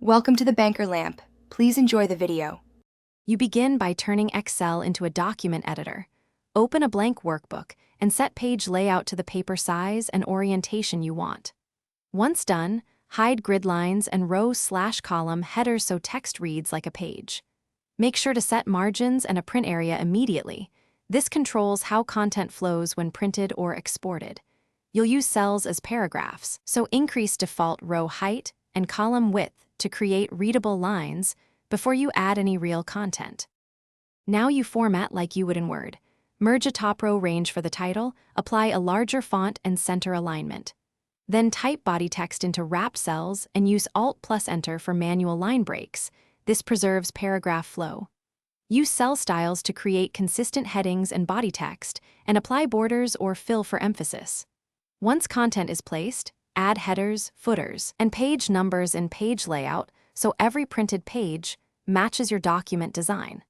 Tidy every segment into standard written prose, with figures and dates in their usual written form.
Welcome to the Banker Lamp. Please enjoy the video. You begin by turning Excel into a document editor. Open a blank workbook and set page layout to the paper size and orientation you want. Once done, hide grid lines and row/column headers so text reads like a page. Make sure to set margins and a print area immediately. This controls how content flows when printed or exported. You'll use cells as paragraphs, so increase default row height and column width to create readable lines before you add any real content. Now you format like you would in Word. Merge a top row range for the title, apply a larger font and center alignment. Then type body text into wrapped cells and use Alt+Enter for manual line breaks. This preserves paragraph flow. Use cell styles to create consistent headings and body text, and apply borders or fill for emphasis. Once content is placed, add headers, footers, and page numbers in page layout so every printed page matches your document design.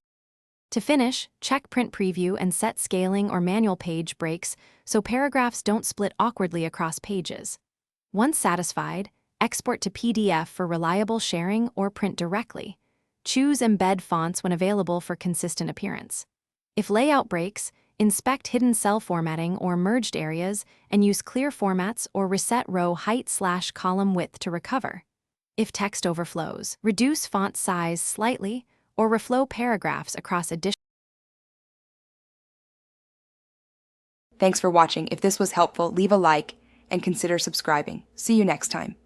To finish, check print preview and set scaling or manual page breaks so paragraphs don't split awkwardly across pages. Once satisfied, export to PDF for reliable sharing or print directly. Choose embed fonts when available for consistent appearance. If layout breaks, inspect hidden cell formatting or merged areas and use clear formats or reset row height/column width to recover. If text overflows, reduce font size slightly or reflow paragraphs across additional. Thanks for watching. If this was helpful, leave a like and consider subscribing. See you next time.